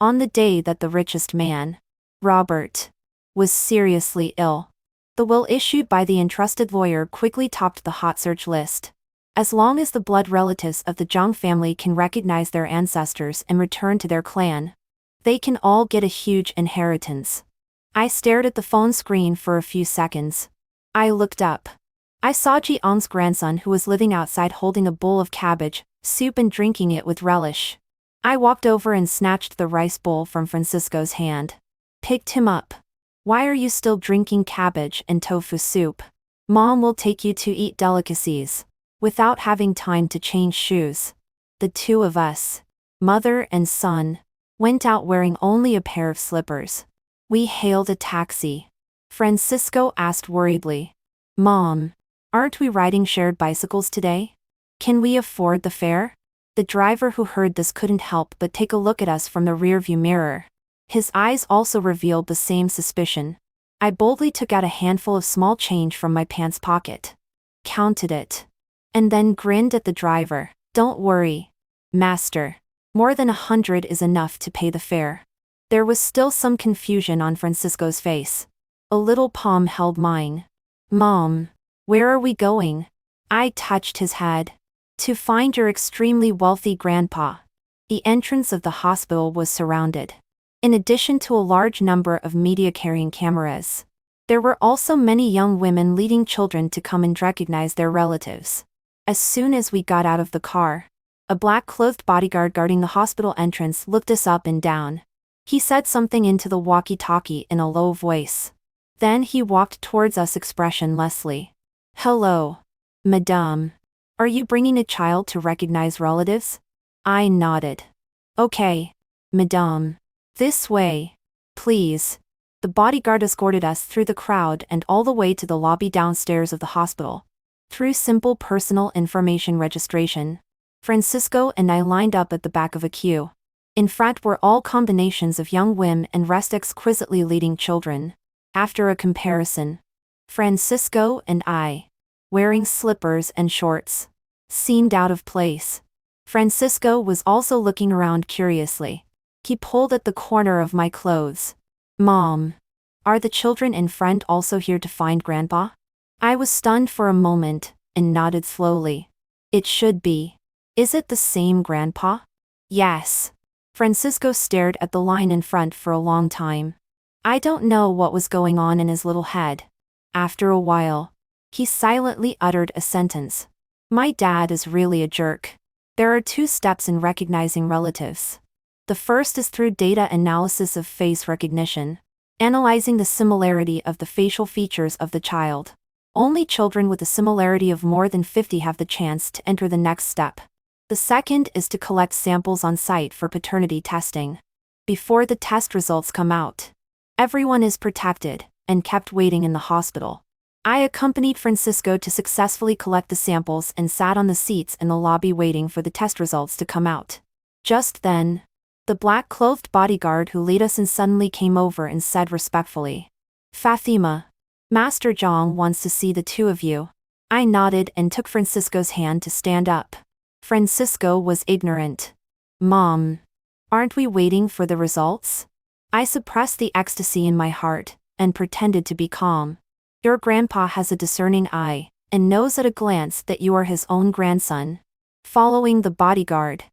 On the day that the richest man, Robert, was seriously ill, the will issued by the entrusted lawyer quickly topped the hot search list. As long as the blood relatives of the Jiang family can recognize their ancestors and return to their clan, they can all get a huge inheritance. I stared at the phone screen for a few seconds. I looked up. I saw Jiang's grandson, who was living outside holding a bowl of cabbage soup and drinking it with relish. I walked over and snatched the rice bowl from Francisco's hand. Picked him up. "Why are you still drinking cabbage and tofu soup? Mom will take you to eat delicacies." Without having time to change shoes, the two of us, mother and son, went out wearing only a pair of slippers. We hailed a taxi. Francisco asked worriedly, "Mom, aren't we riding shared bicycles today? Can we afford the fare?" The driver, who heard this, couldn't help but take a look at us from the rearview mirror. His eyes also revealed the same suspicion. I boldly took out a handful of small change from my pants pocket, counted it, and then grinned at the driver. "Don't worry, master. More than 100 is enough to pay the fare." There was still some confusion on Francisco's face. A little palm held mine. "Mom, where are we going?" I touched his head. "To find your extremely wealthy grandpa." The entrance of the hospital was surrounded. In addition to a large number of media-carrying cameras, there were also many young women leading children to come and recognize their relatives. As soon as we got out of the car, a black-clothed bodyguard guarding the hospital entrance looked us up and down. He said something into the walkie-talkie in a low voice. Then he walked towards us expressionlessly. "Hello, madame. Are you bringing a child to recognize relatives?" I nodded. "Okay, madame. This way, please." The bodyguard escorted us through the crowd and all the way to the lobby downstairs of the hospital. Through simple personal information registration, Francisco and I lined up at the back of a queue. In front were all combinations of young women and rest exquisitely leading children. After a comparison, Francisco and I, wearing slippers and shorts, seemed out of place. Francisco was also looking around curiously. He pulled at the corner of my clothes. "Mom, are the children in front also here to find Grandpa?" I was stunned for a moment, and nodded slowly. "It should be. Is it the same Grandpa?" "Yes." Francisco stared at the line in front for a long time. I don't know what was going on in his little head. After a while, he silently uttered a sentence. "My dad is really a jerk." There are 2 steps in recognizing relatives. The first is through data analysis of face recognition, analyzing the similarity of the facial features of the child. Only children with a similarity of more than 50 have the chance to enter the next step. The second is to collect samples on site for paternity testing. Before the test results come out, everyone is protected and kept waiting in the hospital. I accompanied Francisco to successfully collect the samples and sat on the seats in the lobby waiting for the test results to come out. Just then, the black-clothed bodyguard who led us in suddenly came over and said respectfully, "Fatima, Master Jiang wants to see the 2 of you." I nodded and took Francisco's hand to stand up. Francisco was ignorant. "Mom, aren't we waiting for the results?" I suppressed the ecstasy in my heart and pretended to be calm. "Your grandpa has a discerning eye and knows at a glance that you are his own grandson." Following the bodyguard,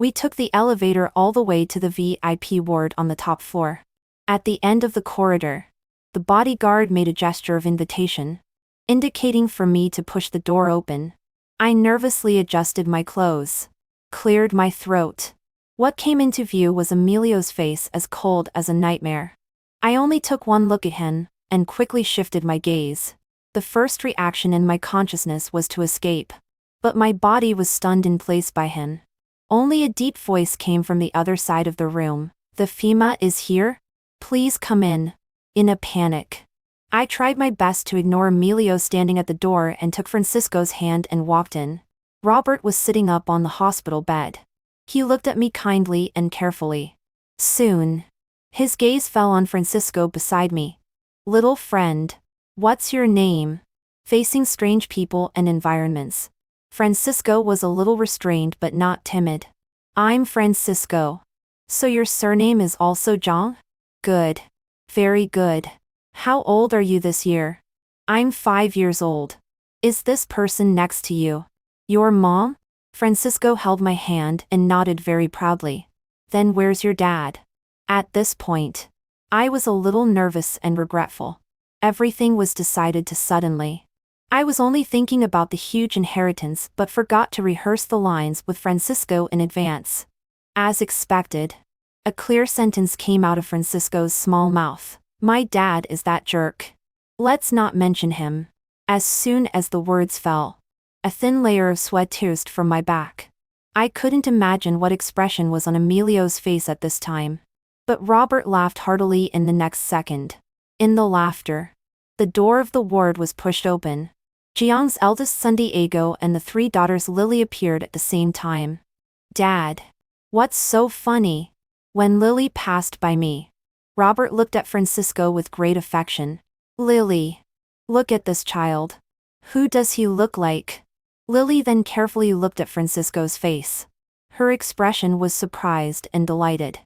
we took the elevator all the way to the VIP ward on the top floor. At the end of the corridor, the bodyguard made a gesture of invitation, indicating for me to push the door open. I nervously adjusted my clothes, cleared my throat. What came into view was Emilio's face, as cold as a nightmare. I only took one look at him, and quickly shifted my gaze. The first reaction in my consciousness was to escape, but my body was stunned in place by him. Only a deep voice came from the other side of the room. "The FEMA is here? Please come in." In a panic, I tried my best to ignore Emilio standing at the door and took Francisco's hand and walked in. Robert was sitting up on the hospital bed. He looked at me kindly and carefully. Soon, his gaze fell on Francisco beside me. "Little friend, what's your name?" Facing strange people and environments, Francisco was a little restrained but not timid. "I'm Francisco." So your surname is also Jiang? Good. Very good. How old are you this year? I'm 5 years old. Is this person next to you your mom? Francisco held my hand and nodded very proudly. Then where's your dad? At this point, I was a little nervous and regretful. Everything was decided too suddenly. I was only thinking about the huge inheritance but forgot to rehearse the lines with Francisco in advance. As expected, a clear sentence came out of Francisco's small mouth. My dad is that jerk. Let's not mention him. As soon as the words fell, a thin layer of sweat oozed from my back. I couldn't imagine what expression was on Emilio's face at this time. But Robert laughed heartily in the next second. In the laughter, the door of the ward was pushed open. Jiang's eldest son Diego and the 3 daughters Lily appeared at the same time. Dad. What's so funny? When Lily passed by me, Robert looked at Francisco with great affection. Lily. Look at this child. Who does he look like? Lily then carefully looked at Francisco's face. Her expression was surprised and delighted.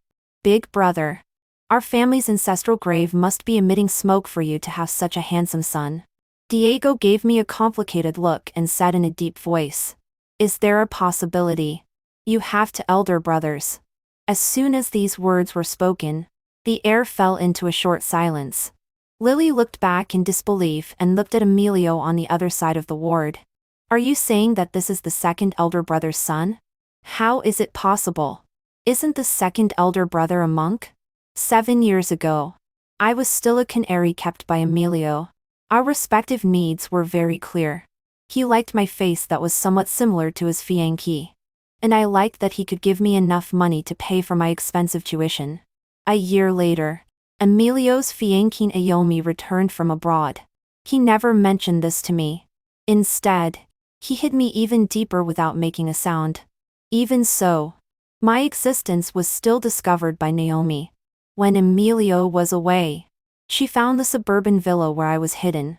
Big brother. Our family's ancestral grave must be emitting smoke for you to have such a handsome son. Diego gave me a complicated look and said in a deep voice. Is there a possibility? You have to elder brothers. As soon as these words were spoken, the air fell into a short silence. Lily looked back in disbelief and looked at Emilio on the other side of the ward. Are you saying that this is the second elder brother's son? How is it possible? Isn't the second elder brother a monk? 7 years ago, I was still a canary kept by Emilio. Our respective needs were very clear. He liked my face that was somewhat similar to his fiancée. And I liked that he could give me enough money to pay for my expensive tuition. A year later, Emilio's fiancée Naomi returned from abroad. He never mentioned this to me. Instead, he hid me even deeper without making a sound. Even so, my existence was still discovered by Naomi. When Emilio was away, she found the suburban villa where I was hidden.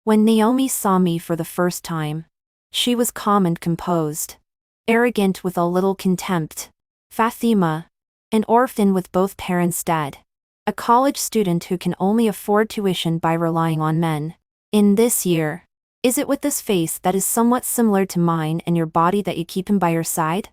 When Naomi saw me for the first time, she was calm and composed. Arrogant with a little contempt. Fatima, an orphan with both parents dead. A college student who can only afford tuition by relying on men. In this year, is it with this face that is somewhat similar to mine and your body that you keep him by your side?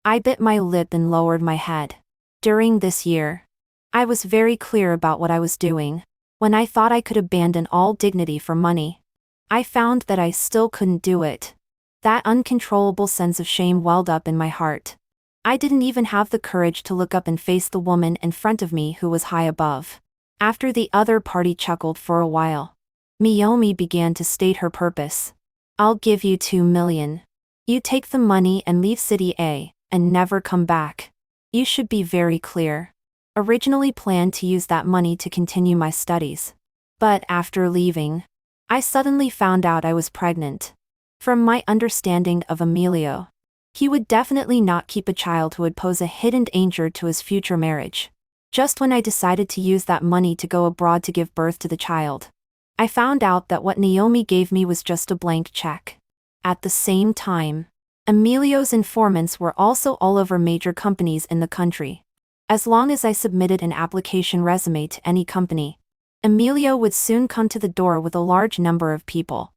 I bit my lip and lowered my head. During this year, I was very clear about what I was doing. When I thought I could abandon all dignity for money, I found that I still couldn't do it. That uncontrollable sense of shame welled up in my heart. I didn't even have the courage to look up and face the woman in front of me who was high above. After the other party chuckled for a while, Naomi began to state her purpose. I'll give you 2 million. You take the money and leave City A, and never come back. You should be very clear. Originally planned to use that money to continue my studies. But after leaving, I suddenly found out I was pregnant. From my understanding of Emilio, he would definitely not keep a child who would pose a hidden danger to his future marriage. Just when I decided to use that money to go abroad to give birth to the child, I found out that what Naomi gave me was just a blank check. At the same time, Emilio's informants were also all over major companies in the country. As long as I submitted an application resume to any company, Emilio would soon come to the door with a large number of people.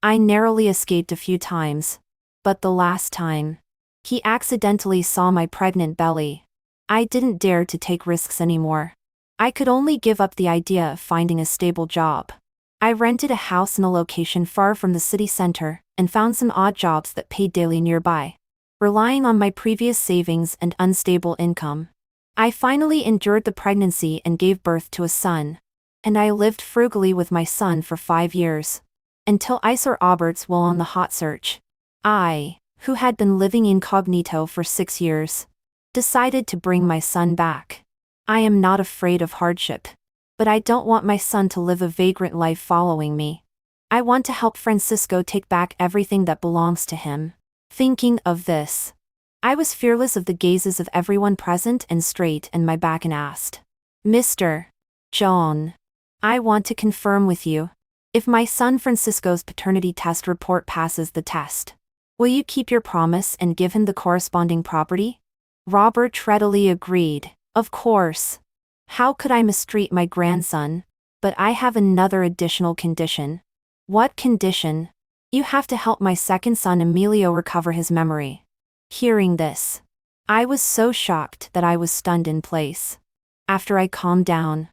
I narrowly escaped a few times, but the last time, he accidentally saw my pregnant belly. I didn't dare to take risks anymore. I could only give up the idea of finding a stable job. I rented a house in a location far from the city center and found some odd jobs that paid daily nearby. Relying on my previous savings and unstable income, I finally endured the pregnancy and gave birth to a son. And I lived frugally with my son for 5 years. Until I saw Robert's will on the hot search. I, who had been living incognito for 6 years, decided to bring my son back. I am not afraid of hardship. But I don't want my son to live a vagrant life following me. I want to help Francisco take back everything that belongs to him. Thinking of this, I was fearless of the gazes of everyone present and straight in my back and asked, Mr. John, I want to confirm with you, if my son Francisco's paternity test report passes the test, will you keep your promise and give him the corresponding property? Robert readily agreed. Of course. How could I mistreat my grandson? But I have another additional condition. What condition? You have to help my second son Emilio recover his memory. Hearing this, I was so shocked that I was stunned in place. After I calmed down,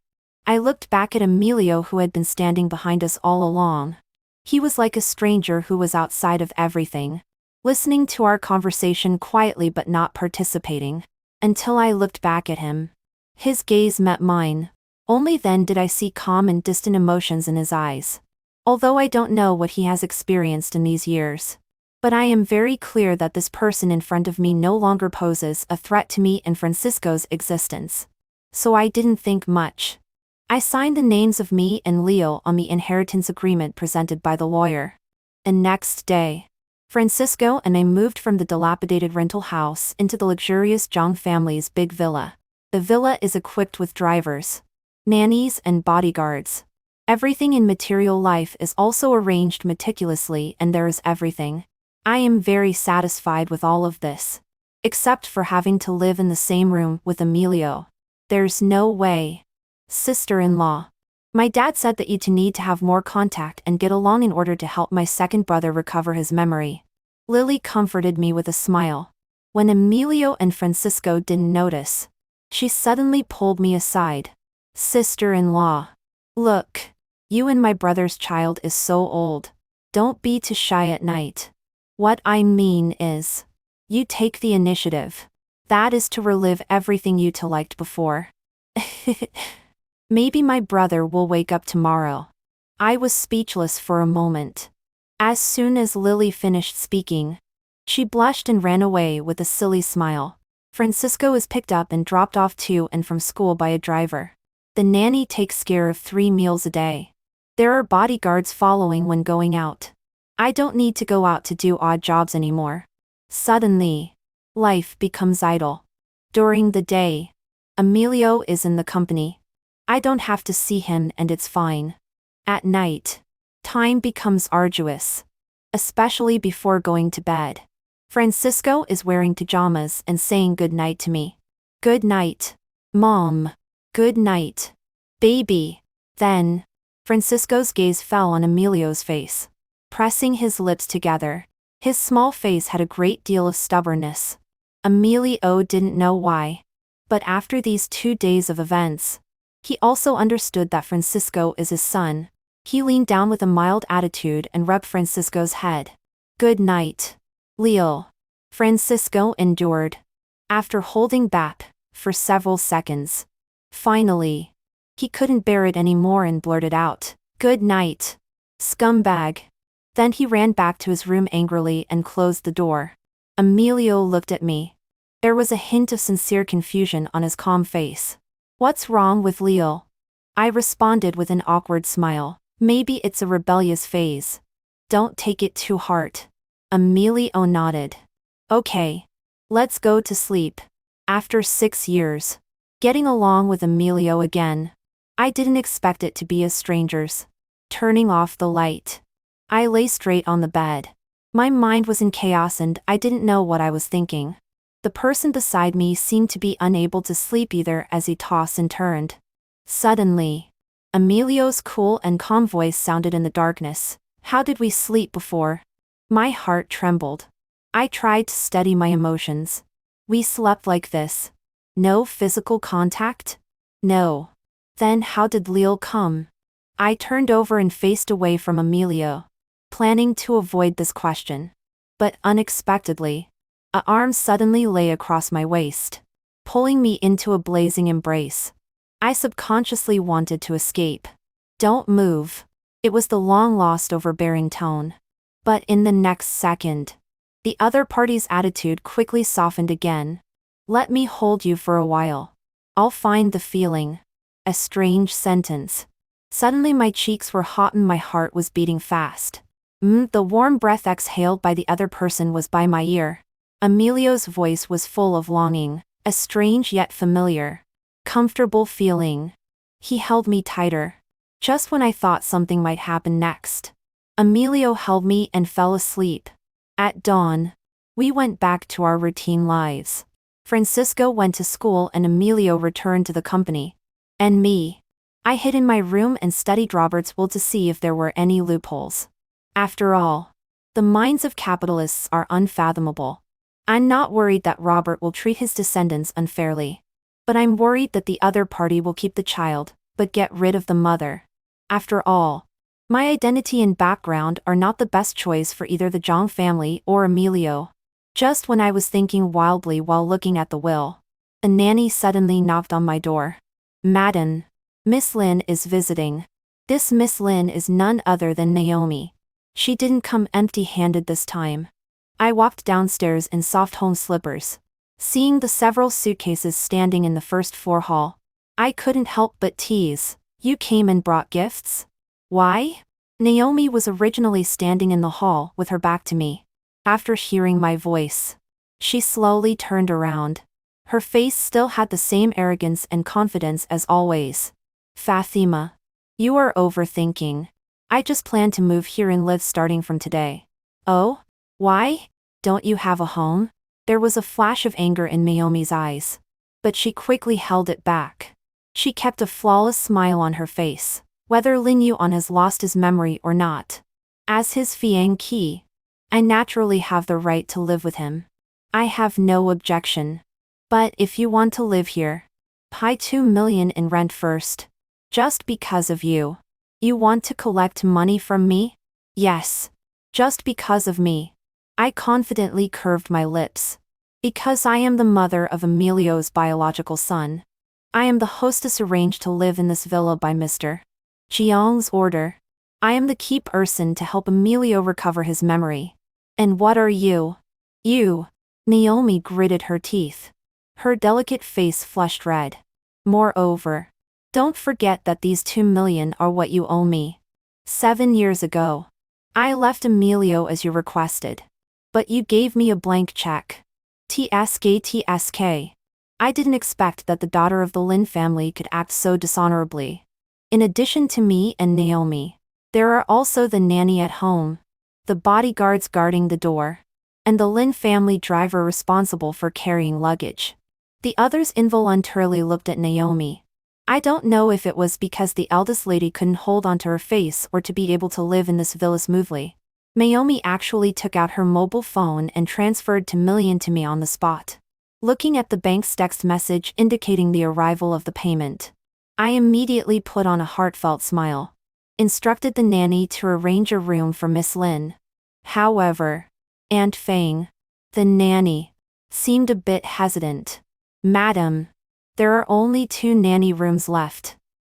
I looked back at Emilio, who had been standing behind us all along. He was like a stranger who was outside of everything, listening to our conversation quietly but not participating. Until I looked back at him. His gaze met mine. Only then did I see calm and distant emotions in his eyes. Although I don't know what he has experienced in these years. But I am very clear that this person in front of me no longer poses a threat to me and Francisco's existence. So I didn't think much. I signed the names of me and Leo on the inheritance agreement presented by the lawyer. And next day, Francisco and I moved from the dilapidated rental house into the luxurious Jiang family's big villa. The villa is equipped with drivers, nannies and bodyguards. Everything in material life is also arranged meticulously, and there is everything. I am very satisfied with all of this. Except for having to live in the same room with Emilio. There's no way. Sister-in-law. My dad said that you two need to have more contact and get along in order to help my second brother recover his memory. Lily comforted me with a smile. When Emilio and Francisco didn't notice, she suddenly pulled me aside. Sister-in-law. Look. You and my brother's child is so old. Don't be too shy at night. What I mean is, you take the initiative. That is to relive everything you two liked before. Maybe my brother will wake up tomorrow. I was speechless for a moment. As soon as Lily finished speaking, she blushed and ran away with a silly smile. Francisco is picked up and dropped off to and from school by a driver. The nanny takes care of 3 meals a day. There are bodyguards following when going out. I don't need to go out to do odd jobs anymore. Suddenly, life becomes idle. During the day, Emilio is in the company. I don't have to see him and it's fine. At night, time becomes arduous. Especially before going to bed. Francisco is wearing pajamas and saying good night to me. Good night, Mom. Good night, baby. Then, Francisco's gaze fell on Emilio's face. Pressing his lips together, his small face had a great deal of stubbornness. Emilio didn't know why. But after these 2 days of events, he also understood that Francisco is his son. He leaned down with a mild attitude and rubbed Francisco's head. Good night, Leo. Francisco endured. After holding back for several seconds. Finally, he couldn't bear it anymore and blurted out, Good night, scumbag. Then he ran back to his room angrily and closed the door. Emilio looked at me. There was a hint of sincere confusion on his calm face. What's wrong with Leo? I responded with an awkward smile. Maybe it's a rebellious phase. Don't take it too hard. Emilio nodded. Okay. Let's go to sleep. After 6 years. Getting along with Emilio again. I didn't expect it to be as strangers. Turning off the light. I lay straight on the bed. My mind was in chaos and I didn't know what I was thinking. The person beside me seemed to be unable to sleep either as he tossed and turned. Suddenly, Emilio's cool and calm voice sounded in the darkness. How did we sleep before? My heart trembled. I tried to steady my emotions. We slept like this. No physical contact? No. Then how did Leo come? I turned over and faced away from Emilio, planning to avoid this question. But unexpectedly, an arm suddenly lay across my waist, pulling me into a blazing embrace. I subconsciously wanted to escape. Don't move. It was the long-lost overbearing tone. But in the next second, the other party's attitude quickly softened again. Let me hold you for a while. I'll find the feeling. A strange sentence. Suddenly my cheeks were hot and my heart was beating fast. The warm breath exhaled by the other person was by my ear. Emilio's voice was full of longing, a strange yet familiar, comfortable feeling. He held me tighter. Just when I thought something might happen next, Emilio held me and fell asleep. At dawn, we went back to our routine lives. Francisco went to school and Emilio returned to the company. And me. I hid in my room and studied Robert's will to see if there were any loopholes. After all, the minds of capitalists are unfathomable. I'm not worried that Robert will treat his descendants unfairly. But I'm worried that the other party will keep the child, but get rid of the mother. After all, my identity and background are not the best choice for either the Jiang family or Emilio. Just when I was thinking wildly while looking at the will, a nanny suddenly knocked on my door. "Madam, Miss Lin is visiting." This Miss Lin is none other than Naomi. She didn't come empty-handed this time. I walked downstairs in soft home slippers. Seeing the several suitcases standing in the first floor hall, I couldn't help but tease, "You came and brought gifts?" "Why?" Naomi was originally standing in the hall with her back to me. After hearing my voice, she slowly turned around. Her face still had the same arrogance and confidence as always. "Fatima, you are overthinking. I just plan to move here and live starting from today." "Oh? Why? Don't you have a home?" There was a flash of anger in Naomi's eyes. But she quickly held it back. She kept a flawless smile on her face, whether Lin Yuan has lost his memory or not. As his fiancé, I naturally have the right to live with him. I have no objection. But if you want to live here, pay 2 million in rent first. Just because of you. You want to collect money from me? Yes. Just because of me. I confidently curved my lips. Because I am the mother of Emilio's biological son. I am the hostess arranged to live in this villa by Mr. Jiang's order. I am the key person to help Emilio recover his memory. And what are you? You. Naomi gritted her teeth. Her delicate face flushed red. Moreover, don't forget that these 2 million are what you owe me. 7 years ago, I left Emilio as you requested. But you gave me a blank check. TSK. I didn't expect that the daughter of the Lin family could act so dishonorably. In addition to me and Naomi, there are also the nanny at home, the bodyguards guarding the door, and the Lin family driver responsible for carrying luggage. The others involuntarily looked at Naomi. I don't know if it was because the eldest lady couldn't hold onto her face or to be able to live in this villa smoothly. Naomi actually took out her mobile phone and transferred 2 million to me on the spot. Looking at the bank's text message indicating the arrival of the payment, I immediately put on a heartfelt smile. Instructed the nanny to arrange a room for Miss Lin. However, Aunt Fang, the nanny, seemed a bit hesitant. "Madam, there are only 2 nanny rooms left."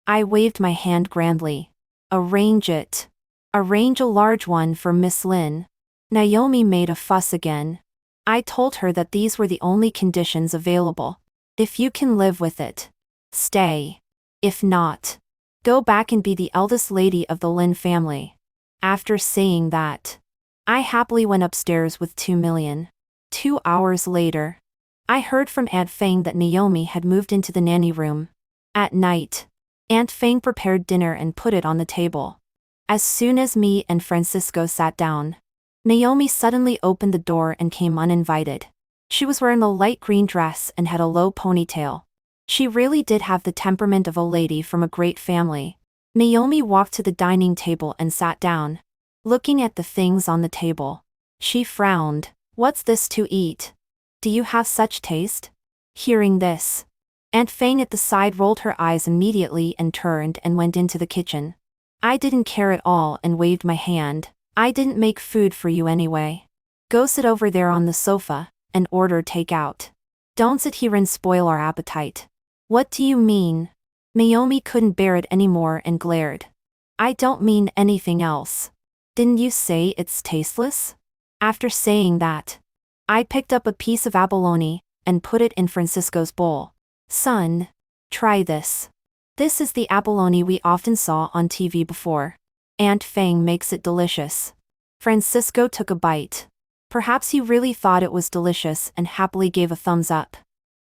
I waved my hand grandly. "Arrange it. Arrange a large one for Miss Lin." Naomi made a fuss again. I told her that these were the only conditions available. If you can live with it, stay. If not, go back and be the eldest lady of the Lin family. After saying that, I happily went upstairs with 2 million. 2 hours later, I heard from Aunt Fang that Naomi had moved into the nanny room. At night, Aunt Fang prepared dinner and put it on the table. As soon as me and Francisco sat down, Naomi suddenly opened the door and came uninvited. She was wearing a light green dress and had a low ponytail. She really did have the temperament of a lady from a great family. Naomi walked to the dining table and sat down. Looking at the things on the table, she frowned. "What's this to eat? Do you have such taste?" Hearing this, Aunt Fang at the side rolled her eyes immediately and turned and went into the kitchen. I didn't care at all and waved my hand. "I didn't make food for you anyway. Go sit over there on the sofa and order takeout. Don't sit here and spoil our appetite." "What do you mean?" Naomi couldn't bear it anymore and glared. "I don't mean anything else. Didn't you say it's tasteless?" After saying that, I picked up a piece of abalone and put it in Francisco's bowl. "Son, try this. This is the abalone we often saw on TV before. Aunt Fang makes it delicious." Francisco took a bite. Perhaps he really thought it was delicious and happily gave a thumbs up.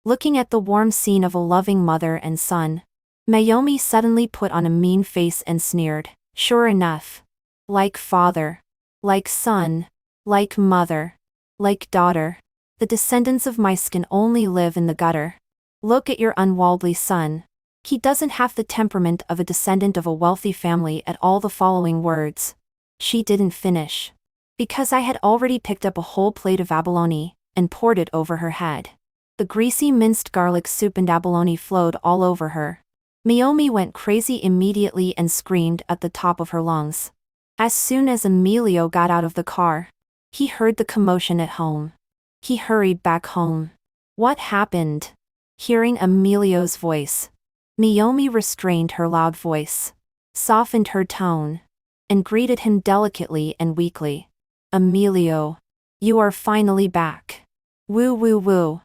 Looking at the warm scene of a loving mother and son, Naomi suddenly put on a mean face and sneered. Sure enough. Like father. Like son. Like mother. Like daughter. The descendants of mice can only live in the gutter. Look at your unworldly son. He doesn't have the temperament of a descendant of a wealthy family at all. The following words. She didn't finish. Because I had already picked up a whole plate of abalone and poured it over her head. The greasy minced garlic soup and abalone flowed all over her. Naomi went crazy immediately and screamed at the top of her lungs. As soon as Emilio got out of the car, he heard the commotion at home. He hurried back home. What happened? Hearing Emilio's voice, Naomi restrained her loud voice, softened her tone, and greeted him delicately and weakly. Emilio, you are finally back. Woo woo woo.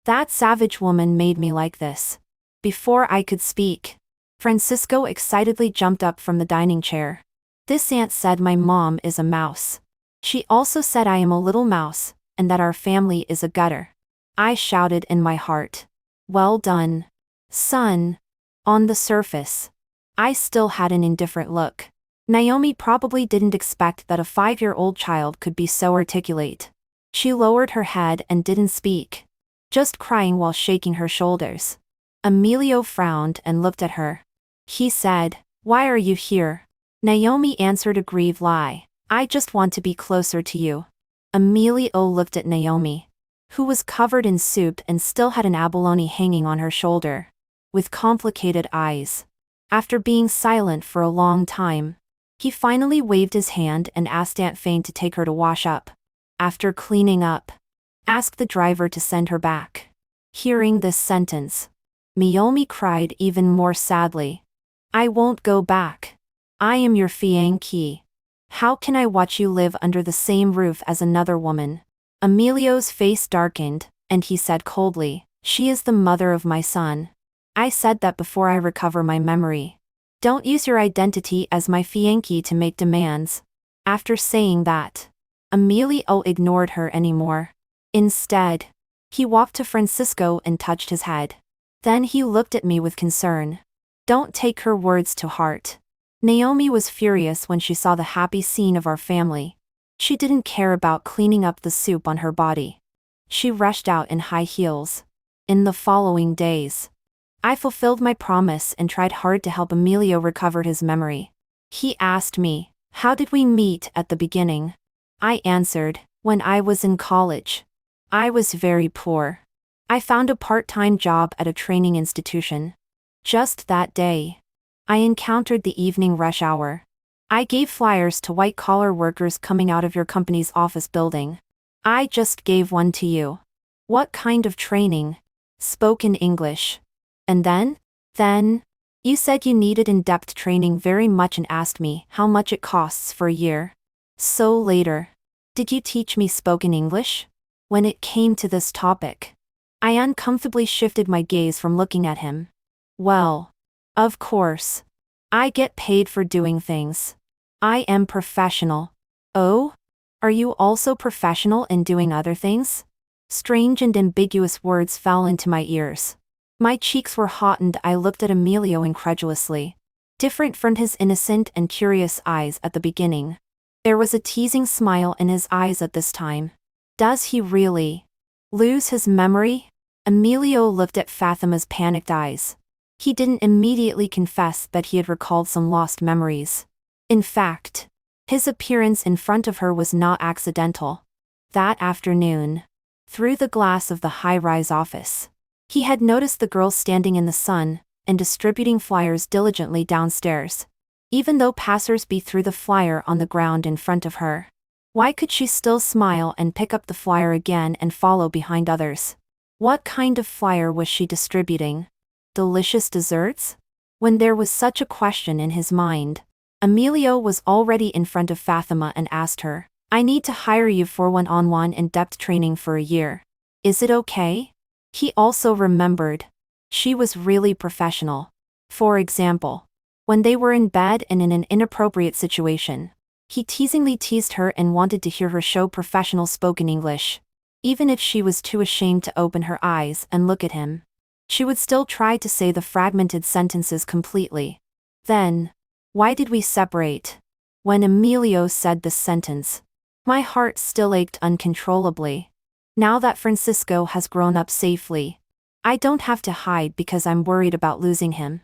That savage woman made me like this. Before I could speak, Francisco excitedly jumped up from the dining chair. This aunt said my mom is a mouse. She also said I am a little mouse, and that our family is a gutter. I shouted in my heart. Well done, son. On the surface, I still had an indifferent look. Naomi probably didn't expect that a 5-year-old child could be so articulate. She lowered her head and didn't speak, just crying while shaking her shoulders. Emilio frowned and looked at her. He said, "Why are you here?" Naomi answered a grieved lie. "I just want to be closer to you." Emilio looked at Naomi, who was covered in soup and still had an abalone hanging on her shoulder, with complicated eyes. After being silent for a long time, he finally waved his hand and asked Aunt Fane to take her to wash up. After cleaning up, ask the driver to send her back. Hearing this sentence, Naomi cried even more sadly. I won't go back. I am your fiancé. How can I watch you live under the same roof as another woman? Emilio's face darkened, and he said coldly, she is the mother of my son. I said that before I recover my memory. Don't use your identity as my fiancé to make demands. After saying that, Emilio ignored her anymore. Instead, he walked to Francisco and touched his head. Then he looked at me with concern. Don't take her words to heart. Naomi was furious when she saw the happy scene of our family. She didn't care about cleaning up the soup on her body. She rushed out in high heels. In the following days, I fulfilled my promise and tried hard to help Emilio recover his memory. He asked me, how did we meet at the beginning? I answered, when I was in college. I was very poor. I found a part-time job at a training institution. Just that day, I encountered the evening rush hour. I gave flyers to white-collar workers coming out of your company's office building. I just gave one to you. What kind of training? Spoken English. And then, you said you needed in-depth training very much and asked me how much it costs for a year. So later, did you teach me spoken English? When it came to this topic, I uncomfortably shifted my gaze from looking at him. Well, of course. I get paid for doing things. I am professional. Oh? Are you also professional in doing other things? Strange and ambiguous words fell into my ears. My cheeks were hot and I looked at Emilio incredulously. Different from his innocent and curious eyes at the beginning, there was a teasing smile in his eyes at this time. Does he really lose his memory? Emilio looked at Fatima's panicked eyes. He didn't immediately confess that he had recalled some lost memories. In fact, his appearance in front of her was not accidental. That afternoon, through the glass of the high-rise office, he had noticed the girl standing in the sun and distributing flyers diligently downstairs, even though passers-by threw the flyer on the ground in front of her. Why could she still smile and pick up the flyer again and follow behind others? What kind of flyer was she distributing? Delicious desserts? When there was such a question in his mind, Emilio was already in front of Fatima and asked her, I need to hire you for one-on-one in-depth training for a year. Is it okay? He also remembered. She was really professional. For example, when they were in bed and in an inappropriate situation, he teasingly teased her and wanted to hear her show professional spoken English. Even if she was too ashamed to open her eyes and look at him, she would still try to say the fragmented sentences completely. Then, why did we separate? When Emilio said this sentence, my heart still ached uncontrollably. Now that Francisco has grown up safely, I don't have to hide because I'm worried about losing him.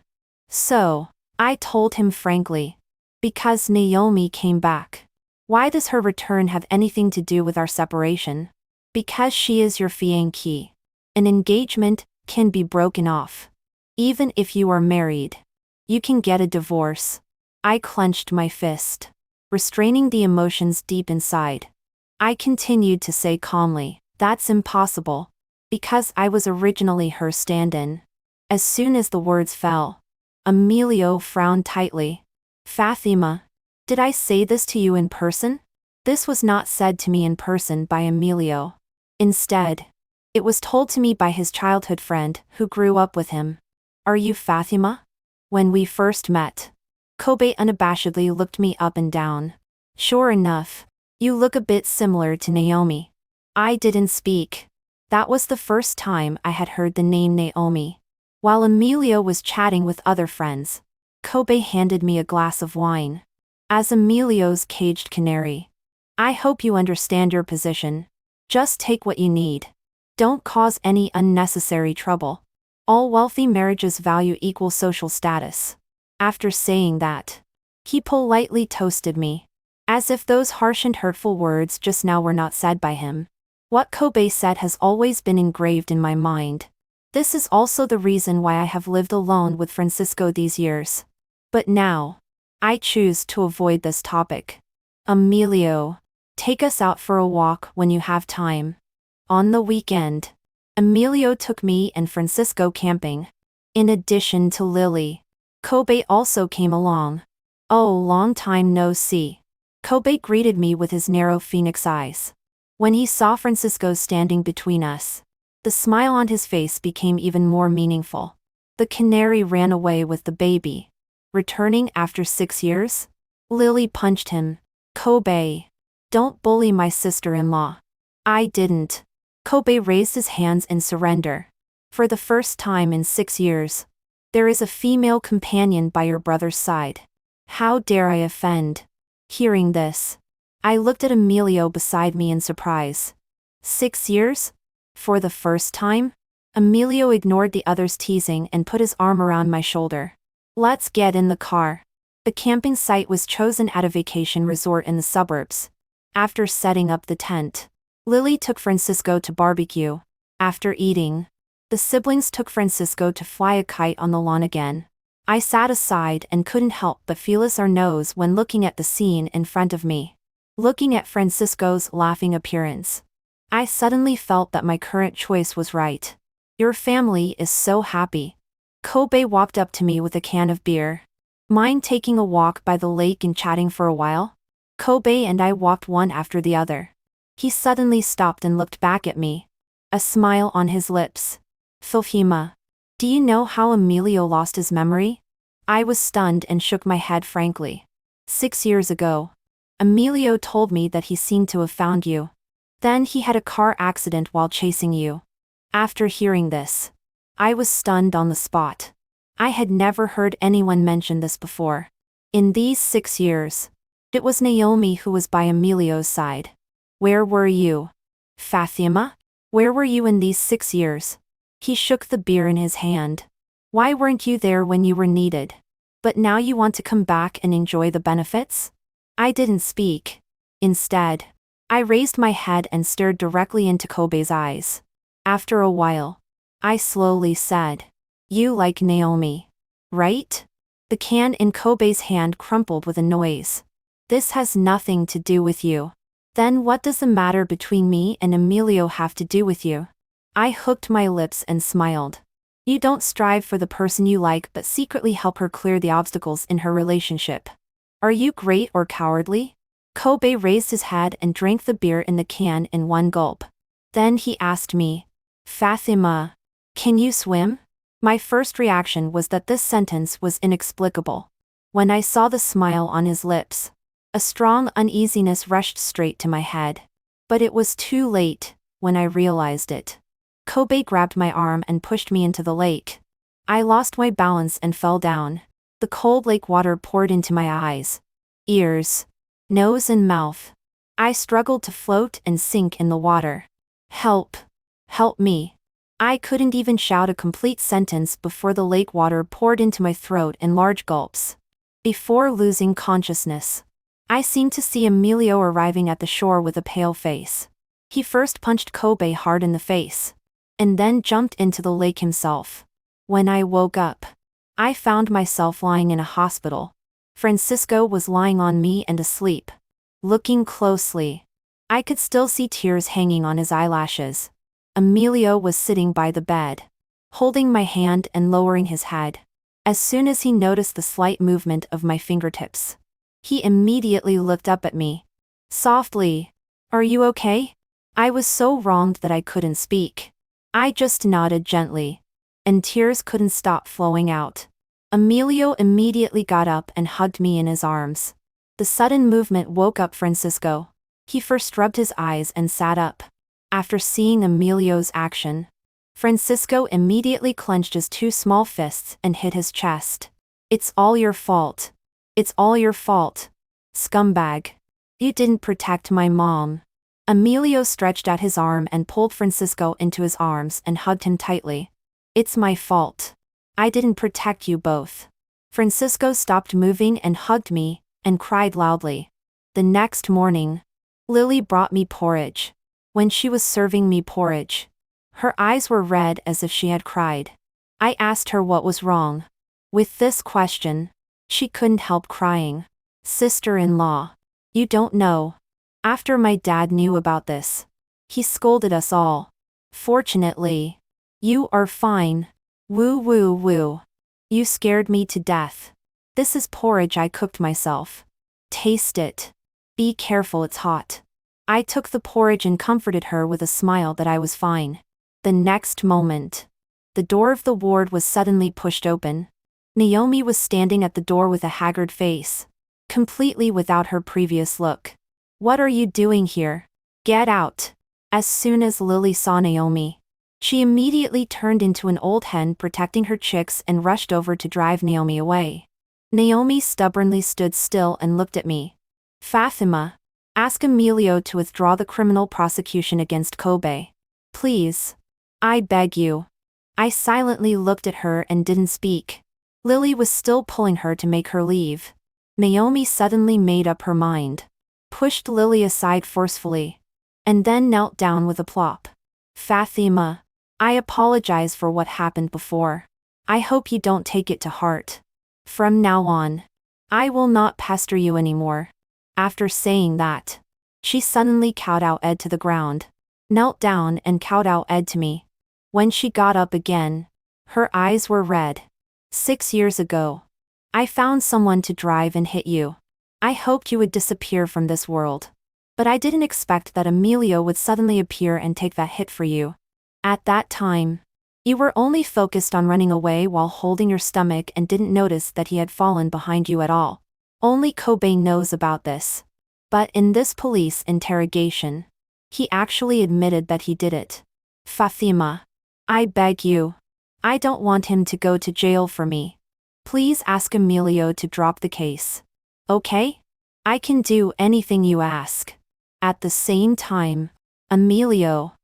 So, I told him frankly. Because Naomi came back. Why does her return have anything to do with our separation? Because she is your fiancée. An engagement can be broken off. Even if you are married. You can get a divorce. I clenched my fist, restraining the emotions deep inside. I continued to say calmly, that's impossible. Because I was originally her stand-in. As soon as the words fell, Emilio frowned tightly. Fatima, did I say this to you in person? This was not said to me in person by Emilio. Instead, it was told to me by his childhood friend who grew up with him. Are you Fatima? When we first met, Kobe unabashedly looked me up and down. Sure enough, you look a bit similar to Naomi. I didn't speak. That was the first time I had heard the name Naomi. While Emilio was chatting with other friends, Kobe handed me a glass of wine. As Emilio's caged canary, I hope you understand your position. Just take what you need. Don't cause any unnecessary trouble. All wealthy marriages value equal social status. After saying that, he politely toasted me. As if those harsh and hurtful words just now were not said by him. What Kobe said has always been engraved in my mind. This is also the reason why I have lived alone with Francisco these years. But now, I choose to avoid this topic. Emilio, take us out for a walk when you have time. On the weekend, Emilio took me and Francisco camping. In addition to Lily, Kobe also came along. Oh, long time no see. Kobe greeted me with his narrow phoenix eyes. When he saw Francisco standing between us, the smile on his face became even more meaningful. The canary ran away with the baby. Returning after 6 years? Lily punched him. Kobe, don't bully my sister-in-law. I didn't. Kobe raised his hands in surrender. For the first time in 6 years, there is a female companion by your brother's side. How dare I offend? Hearing this, I looked at Emilio beside me in surprise. 6 years? For the first time? Emilio ignored the others' teasing and put his arm around my shoulder. Let's get in the car. The camping site was chosen at a vacation resort in the suburbs. After setting up the tent, Lily took Francisco to barbecue. After eating, the siblings took Francisco to fly a kite on the lawn again. I sat aside and couldn't help but feel our nose when looking at the scene in front of me. Looking at Francisco's laughing appearance, I suddenly felt that my current choice was right. Your family is so happy. Kobe walked up to me with a can of beer. Mind taking a walk by the lake and chatting for a while? Kobe and I walked one after the other. He suddenly stopped and looked back at me. A smile on his lips. Fatima, do you know how Emilio lost his memory? I was stunned and shook my head frankly. 6 years ago, Emilio told me that he seemed to have found you. Then he had a car accident while chasing you. After hearing this, I was stunned on the spot. I had never heard anyone mention this before. In these 6 years, it was Naomi who was by Emilio's side. Where were you? Fatima? Where were you in these 6 years? He shook the beer in his hand. Why weren't you there when you were needed? But now you want to come back and enjoy the benefits? I didn't speak. Instead, I raised my head and stared directly into Kobe's eyes. After a while, I slowly said, you like Naomi, right? The can in Kobe's hand crumpled with a noise. This has nothing to do with you. Then what does the matter between me and Emilio have to do with you? I hooked my lips and smiled. You don't strive for the person you like but secretly help her clear the obstacles in her relationship. Are you great or cowardly? Kobe raised his head and drank the beer in the can in one gulp. Then he asked me, Fatima, can you swim? My first reaction was that this sentence was inexplicable. When I saw the smile on his lips, a strong uneasiness rushed straight to my head. But it was too late when I realized it. Kobe grabbed my arm and pushed me into the lake. I lost my balance and fell down. The cold lake water poured into my eyes, ears, nose and mouth. I struggled to float and sink in the water. Help! Help me! I couldn't even shout a complete sentence before the lake water poured into my throat in large gulps. Before losing consciousness, I seemed to see Emilio arriving at the shore with a pale face. He first punched Kobe hard in the face, and then jumped into the lake himself. When I woke up, I found myself lying in a hospital. Francisco was lying on me and asleep. Looking closely, I could still see tears hanging on his eyelashes. Emilio was sitting by the bed, holding my hand and lowering his head. As soon as he noticed the slight movement of my fingertips, he immediately looked up at me. Softly, "Are you okay?" I was so wronged that I couldn't speak. I just nodded gently, and tears couldn't stop flowing out. Emilio immediately got up and hugged me in his arms. The sudden movement woke up Francisco. He first rubbed his eyes and sat up. After seeing Emilio's action, Francisco immediately clenched his two small fists and hit his chest. "It's all your fault. It's all your fault. Scumbag. You didn't protect my mom." Emilio stretched out his arm and pulled Francisco into his arms and hugged him tightly. "It's my fault. I didn't protect you both." Francisco stopped moving and hugged me, and cried loudly. The next morning, Lily brought me porridge. When she was serving me porridge, her eyes were red as if she had cried. I asked her what was wrong. With this question, she couldn't help crying. "Sister-in-law, you don't know. After my dad knew about this, he scolded us all. Fortunately, you are fine. Woo woo woo. You scared me to death. This is porridge I cooked myself. Taste it. Be careful, it's hot." I took the porridge and comforted her with a smile that I was fine. The next moment, the door of the ward was suddenly pushed open. Naomi was standing at the door with a haggard face, completely without her previous look. "What are you doing here? Get out." As soon as Lily saw Naomi, she immediately turned into an old hen protecting her chicks and rushed over to drive Naomi away. Naomi stubbornly stood still and looked at me. "Fatima, ask Emilio to withdraw the criminal prosecution against Kobe. Please. I beg you." I silently looked at her and didn't speak. Lily was still pulling her to make her leave. Naomi suddenly made up her mind, pushed Lily aside forcefully, and then knelt down with a plop. "Fatima, I apologize for what happened before. I hope you don't take it to heart. From now on, I will not pester you anymore." After saying that, she suddenly kowtowed Ed to the ground, knelt down and kowtowed Ed to me. When she got up again, her eyes were red. 6 years ago, I found someone to drive and hit you. I hoped you would disappear from this world. But I didn't expect that Emilio would suddenly appear and take that hit for you. At that time, you were only focused on running away while holding your stomach and didn't notice that he had fallen behind you at all. Only Kobe knows about this. But in this police interrogation, he actually admitted that he did it. "Fatima, I beg you. I don't want him to go to jail for me. Please ask Emilio to drop the case. Okay? I can do anything you ask." At the same time, Emilio,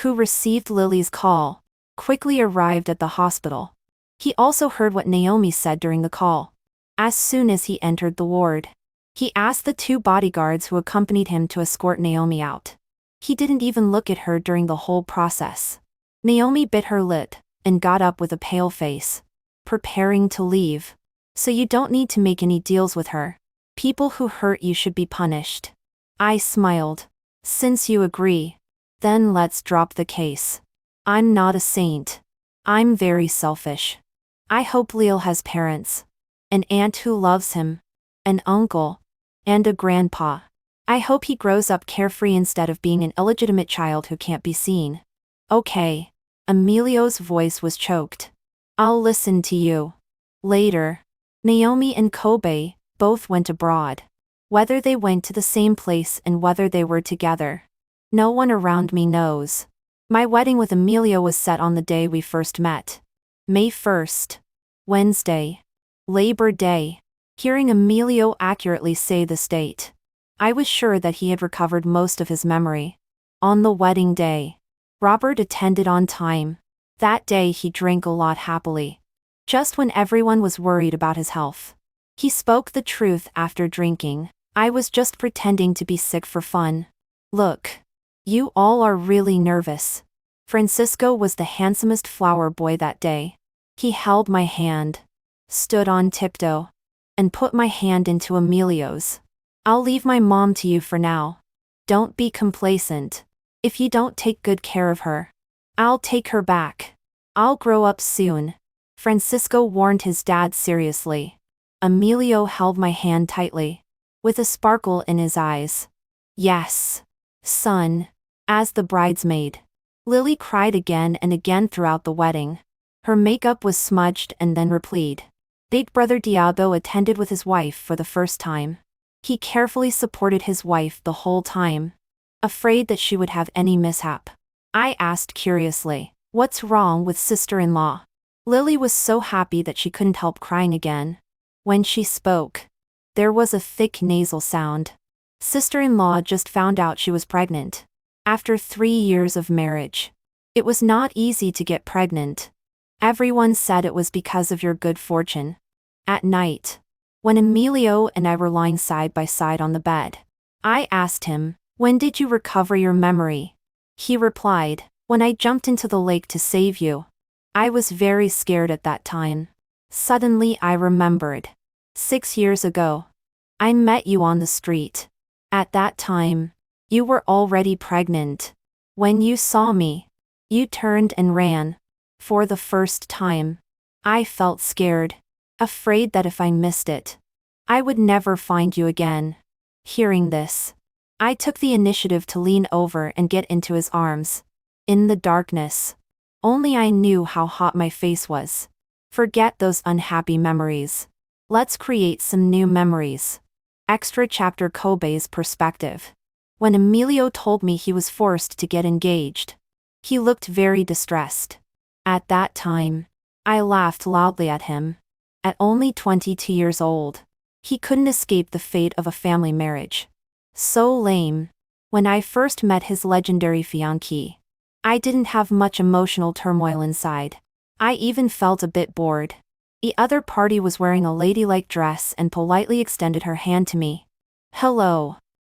who received Lily's call, quickly arrived at the hospital. He also heard what Naomi said during the call. As soon as he entered the ward, he asked the 2 bodyguards who accompanied him to escort Naomi out. He didn't even look at her during the whole process. Naomi bit her lip and got up with a pale face, preparing to leave. "So you don't need to make any deals with her. People who hurt you should be punished." I smiled. "Since you agree, then let's drop the case. I'm not a saint. I'm very selfish. I hope Leo has parents, an aunt who loves him, an uncle, and a grandpa. I hope he grows up carefree instead of being an illegitimate child who can't be seen." "Okay." Emilio's voice was choked. "I'll listen to you." Later, Naomi and Kobe both went abroad. Whether they went to the same place and whether they were together, no one around me knows. My wedding with Emilio was set on the day we first met. May 1st. Wednesday. Labor Day. Hearing Emilio accurately say this date, I was sure that he had recovered most of his memory. On the wedding day, Robert attended on time. That day he drank a lot happily. Just when everyone was worried about his health. He spoke the truth after drinking. I was just pretending to be sick for fun. Look. You all are really nervous. Francisco was the handsomest flower boy that day. He held my hand, stood on tiptoe, and put my hand into Emilio's. I'll leave my mom to you for now. Don't be complacent. If you don't take good care of her, I'll take her back. I'll grow up soon. Francisco warned his dad seriously. Emilio held my hand tightly, with a sparkle in his eyes. Yes, son. As the bridesmaid, Lily cried again and again throughout the wedding. Her makeup was smudged and then replied. Big brother Diabo attended with his wife for the first time. He carefully supported his wife the whole time, afraid that she would have any mishap. I asked curiously, what's wrong with sister-in-law? Lily was so happy that she couldn't help crying again. When she spoke, there was a thick nasal sound. Sister-in-law just found out she was pregnant. After 3 years of marriage. It was not easy to get pregnant. Everyone said it was because of your good fortune. At night, when Emilio and I were lying side by side on the bed, I asked him, when did you recover your memory? He replied, when I jumped into the lake to save you. I was very scared at that time. Suddenly I remembered. 6 years ago, I met you on the street. At that time, you were already pregnant. When you saw me, you turned and ran. For the first time, I felt scared, afraid that if I missed it, I would never find you again. Hearing this, I took the initiative to lean over and get into his arms. In the darkness, only I knew how hot my face was. Forget those unhappy memories. Let's create some new memories. Extra chapter Kobe's perspective. When Emilio told me he was forced to get engaged, he looked very distressed. At that time, I laughed loudly at him. At only 22 years old, he couldn't escape the fate of a family marriage. So lame. When I first met his legendary fiancée, I didn't have much emotional turmoil inside. I even felt a bit bored. The other party was wearing a ladylike dress and politely extended her hand to me. Hello.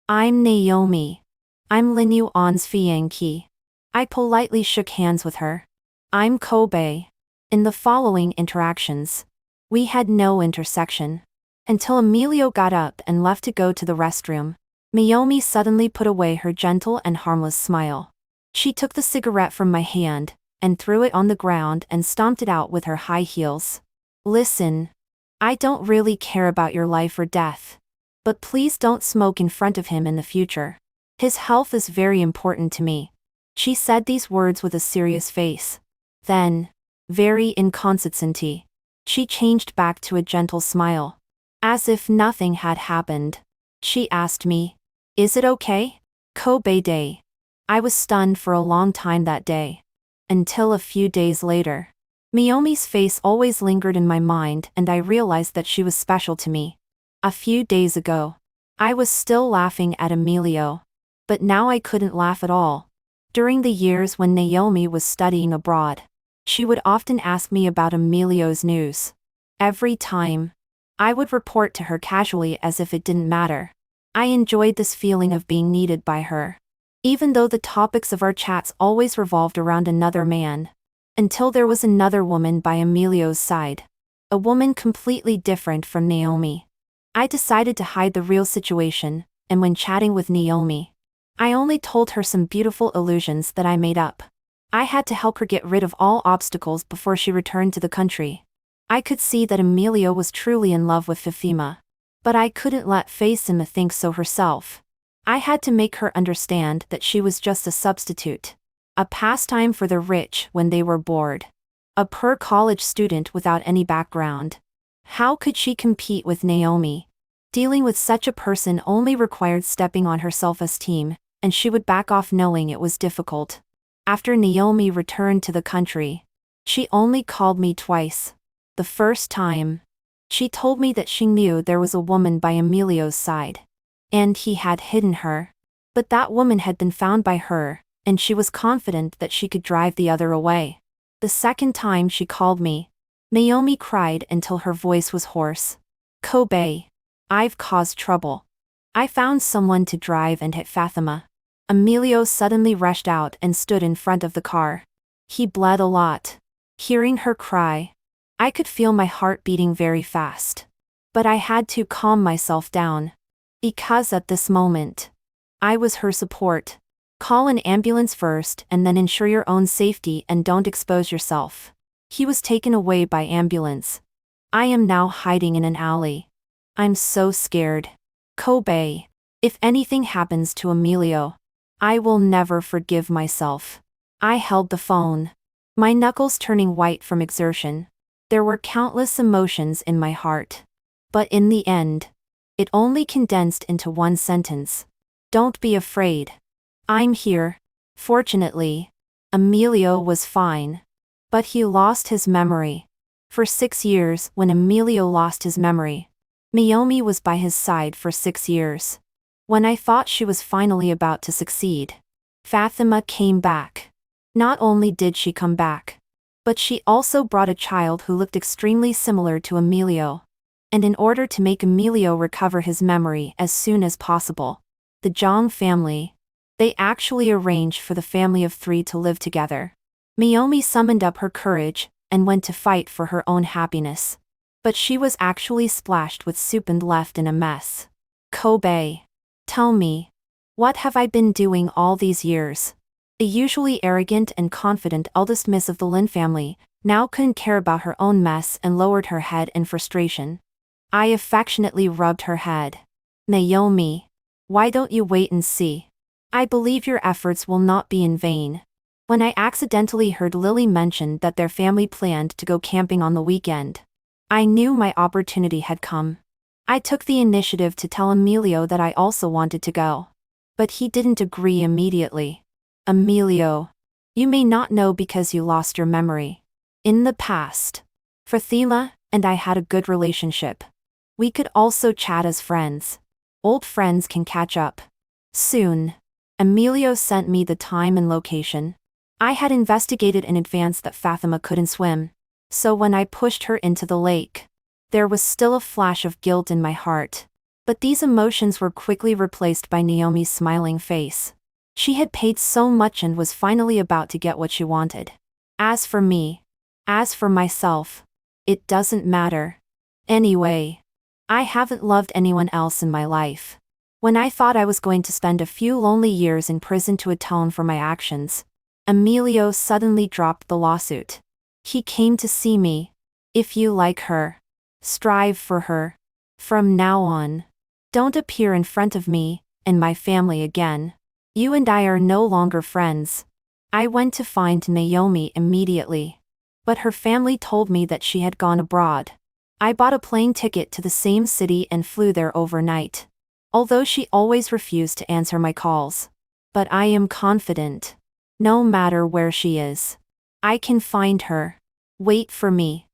I'm Naomi. I'm Lin Yuan's fiancée. I politely shook hands with her. I'm Kobe. In the following interactions, we had no intersection. Until Emilio got up and left to go to the restroom. Naomi suddenly put away her gentle and harmless smile. She took the cigarette from my hand, and threw it on the ground and stomped it out with her high heels. Listen. I don't really care about your life or death. But please don't smoke in front of him in the future. His health is very important to me. She said these words with a serious face. Then, very inconsistently, she changed back to a gentle smile. As if nothing had happened. She asked me, is it okay? Kobe Day. I was stunned for a long time that day. Until a few days later. Naomi's face always lingered in my mind and I realized that she was special to me. A few days ago, I was still laughing at Emilio. But now I couldn't laugh at all. During the years when Naomi was studying abroad, she would often ask me about Emilio's news. Every time, I would report to her casually as if it didn't matter. I enjoyed this feeling of being needed by her. Even though the topics of our chats always revolved around another man. Until there was another woman by Emilio's side. A woman completely different from Naomi. I decided to hide the real situation, and when chatting with Naomi, I only told her some beautiful illusions that I made up. I had to help her get rid of all obstacles before she returned to the country. I could see that Emilio was truly in love with Fifima. But I couldn't let Fatima think so herself. I had to make her understand that she was just a substitute. A pastime for the rich when they were bored. A poor college student without any background. How could she compete with Naomi? Dealing with such a person only required stepping on her self-esteem, and she would back off knowing it was difficult. After Naomi returned to the country, she only called me twice. The first time, she told me that she knew there was a woman by Emilio's side. And he had hidden her. But that woman had been found by her, and she was confident that she could drive the other away. The second time she called me, Naomi cried until her voice was hoarse. Kobe. I've caused trouble. I found someone to drive and hit Fatima. Emilio suddenly rushed out and stood in front of the car. He bled a lot. Hearing her cry, I could feel my heart beating very fast. But I had to calm myself down. Because at this moment, I was her support. Call an ambulance first and then ensure your own safety and don't expose yourself. He was taken away by ambulance. I am now hiding in an alley. I'm so scared. Kobe. If anything happens to Emilio, I will never forgive myself. I held the phone, my knuckles turning white from exertion. There were countless emotions in my heart. But in the end, it only condensed into one sentence. Don't be afraid. I'm here. Fortunately, Emilio was fine. But he lost his memory. For 6 years, when Emilio lost his memory, Naomi was by his side for 6 years. When I thought she was finally about to succeed, Fatima came back. Not only did she come back, but she also brought a child who looked extremely similar to Emilio. And in order to make Emilio recover his memory as soon as possible, the Jiang family, they actually arranged for the family of 3 to live together. Naomi summoned up her courage and went to fight for her own happiness. But she was actually splashed with soup and left in a mess. Kobe. Tell me, what have I been doing all these years? The usually arrogant and confident eldest miss of the Lin family now couldn't care about her own mess and lowered her head in frustration. I affectionately rubbed her head. Naomi, why don't you wait and see? I believe your efforts will not be in vain. When I accidentally heard Lily mention that their family planned to go camping on the weekend, I knew my opportunity had come. I took the initiative to tell Emilio that I also wanted to go. But he didn't agree immediately. Emilio, you may not know because you lost your memory. In the past, Fatima and I had a good relationship. We could also chat as friends. Old friends can catch up. Soon, Emilio sent me the time and location. I had investigated in advance that Fatima couldn't swim. So when I pushed her into the lake, there was still a flash of guilt in my heart. But these emotions were quickly replaced by Naomi's smiling face. She had paid so much and was finally about to get what she wanted. As for me, as for myself, it doesn't matter. Anyway, I haven't loved anyone else in my life. When I thought I was going to spend a few lonely years in prison to atone for my actions, Emilio suddenly dropped the lawsuit. He came to see me. If you like her, strive for her. From now on, don't appear in front of me and my family again. You and I are no longer friends. I went to find Naomi immediately. But her family told me that she had gone abroad. I bought a plane ticket to the same city and flew there overnight. Although she always refused to answer my calls. But I am confident. No matter where she is, I can find her. Wait for me.